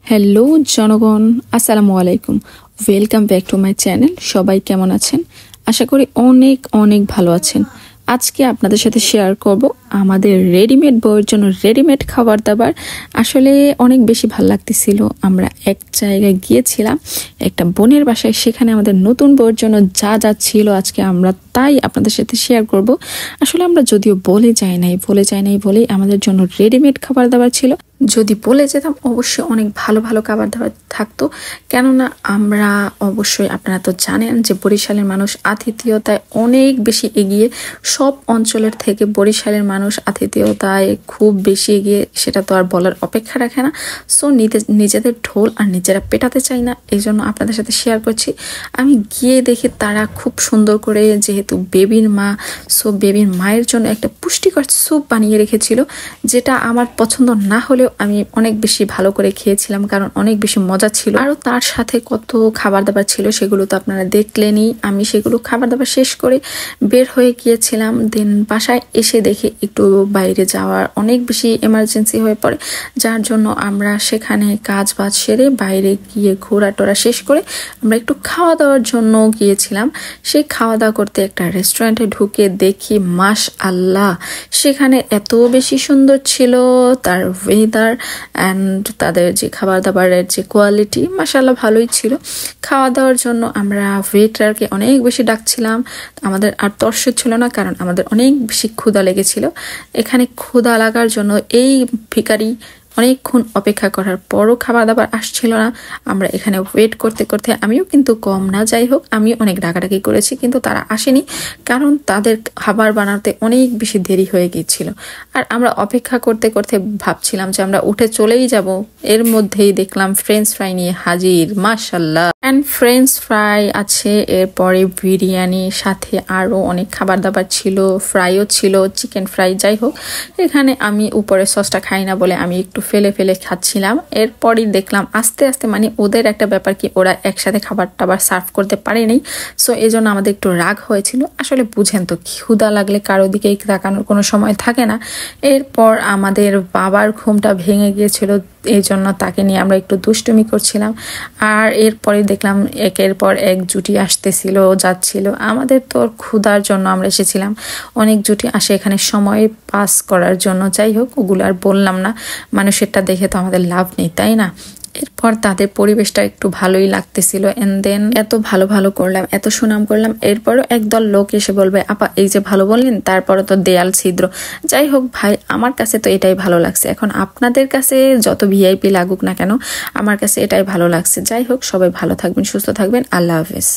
Hello জনগণ, আসসালামু আলাইকুম। Welcome back to my channel. সবাই কেমন আছেন? আশা করি অনেক অনেক ভালো আছেন। আজকে আপনাদের সাথে শেয়ার করব আমাদের রেডিমেড বউয়ের জন্য রেডিমেড খাবার দাবার। আসলে অনেক বেশি ভালো লাগতেছিল। আমরা এক জায়গায় গিয়েছিলাম একটা বোনের বাসায়, সেখানে আমাদের নতুন বউয়ের জন্য যা যা ছিল আজকে আমরা তাই আপনাদের সাথে শেয়ার করব। আসলে আমরা যদিও বলে যাই নাই বলেই আমাদের জন্য রেডিমেড খাবার দাবার ছিল। যদি বলে যেতাম অবশ্যই অনেক ভালো ভালো খাবার দাবার থাকতো, কেননা আমরা অবশ্যই, আপনারা তো জানেন যে বরিশালের মানুষ আতিথেয়তায় অনেক বেশি এগিয়ে। সব অঞ্চলের থেকে বরিশালের মানুষ আতিথেয়তায় খুব বেশি এগিয়ে, সেটা তো আর বলার অপেক্ষা রাখে না। সো নিজেদের ঢোল আর নিজেরা পেটাতে চাই না, এই জন্য আপনাদের সাথে শেয়ার করছি। আমি গিয়ে দেখি তারা খুব সুন্দর করে, যেহেতু বেবির মা, সো বেবির মায়ের জন্য একটা পুষ্টিকর স্যুপ বানিয়ে রেখেছিল, যেটা আমার পছন্দ না হলেও আমি অনেক বেশি ভালো করে খেয়েছিলাম, কারণ অনেক বেশি মজা ছিল। আরও তার সাথে কত খাবার দাবার ছিল, সেগুলো তো আপনারা দেখলেনই। আমি সেগুলো খাবার দাবার শেষ করে বের হয়ে গিয়েছিলাম। দেন বাসায় এসে দেখি একটু বাইরে যাওয়ার অনেক বেশি এমার্জেন্সি হয়ে পড়ে, যার জন্য আমরা সেখানে কাজ বাজ সেরে বাইরে গিয়ে ঘোরা টোরা শেষ করে আমরা একটু খাওয়া দাওয়ার জন্য গিয়েছিলাম। সেই খাওয়া দাওয়া করতে একটা রেস্টুরেন্টে ঢুকে দেখি মাশআল্লাহ, সেখানে এত বেশি সুন্দর ছিল তার ওয়েদার অ্যান্ড তাদের যে খাবার দাবারের যে কোয়ালিটি, মাশাআল্লাহ ভালোই ছিল। খাওয়া দাওয়ার জন্য আমরা ওয়েটারকে অনেক বেশি ডাকছিলাম, আমাদের আর তর্স ছিল না, কারণ আমাদের অনেক বেশি ক্ষুধা লেগেছিল। এখানে ক্ষুধা লাগার জন্য এই ভিখারি অনেকক্ষণ অপেক্ষা করার পরও খাবার দাবার আসছিল না। আমরা এখানে ওয়েট করতে করতে, আমিও কিন্তু কম না, যাই হোক আমি অনেক ডাকাডাকি করেছি, কিন্তু তারা আসেনি, কারণ তাদের খাবার বানাতে অনেক বেশি দেরি হয়ে গিয়েছিল। আর আমরা অপেক্ষা করতে করতে ভাবছিলাম যে আমরা উঠে চলেই যাব, এর মধ্যেই দেখলাম ফ্রেঞ্চ ফ্রাই নিয়ে হাজির, মাশাআল্লাহ। অ্যান্ড ফ্রেঞ্চ ফ্রাই আছে, এরপরে বিরিয়ানি, সাথে আরও অনেক খাবার দাবার ছিল, ফ্রাইও ছিল, চিকেন ফ্রাই। যাই হোক, এখানে আমি উপরে সসটা খাই না বলে আমি একটু ফেলে ফেলে খাচ্ছিলাম। এরপরই দেখলাম আস্তে আস্তে, মানে ওদের একটা ব্যাপার কি, ওরা একসাথে খাবার টাবার সার্ভ করতে পারেনি, সো এই জন্য আমাদের একটু রাগ হয়েছিল। আসলে বুঝেন তো, ক্ষুধা লাগলে কারো দিকে তাকানোর কোনো সময় থাকে না। এরপর আমাদের বাবার ঘুমটা ভেঙে গিয়েছিল, এই জন্য তাকে নিয়ে আমরা একটু দুষ্টুমি করছিলাম। আর এরপরে দেখলাম একের পর এক জুটি আসতেছিল যাচ্ছিল। আমাদের তো ক্ষুধার জন্য আমরা এসেছিলাম, অনেক জুটি আসে এখানে সময় পাস করার জন্য। যাই হোক, ওগুলো আর বললাম না, মানুষেরটা দেখে তো আমাদের লাভ নেই, তাই না? এরপর তাদের পরিবেশটা একটু ভালোই লাগতেছিল। এন্ড দেন এত ভালো ভালো করলাম, এত সুনাম করলাম, এরপরও একদল লোক এসে বলবে, আপা এই যে ভালো বললেন, তারপরে তো দেয়াল ছিদ্র। যাই হোক ভাই, আমার কাছে তো এটাই ভালো লাগছে। এখন আপনাদের কাছে যত ভিআইপি লাগুক না কেন, আমার কাছে এটাই ভালো লাগছে। যাই হোক, সবাই ভালো থাকবেন, সুস্থ থাকবেন, আল্লাহ হাফেজ।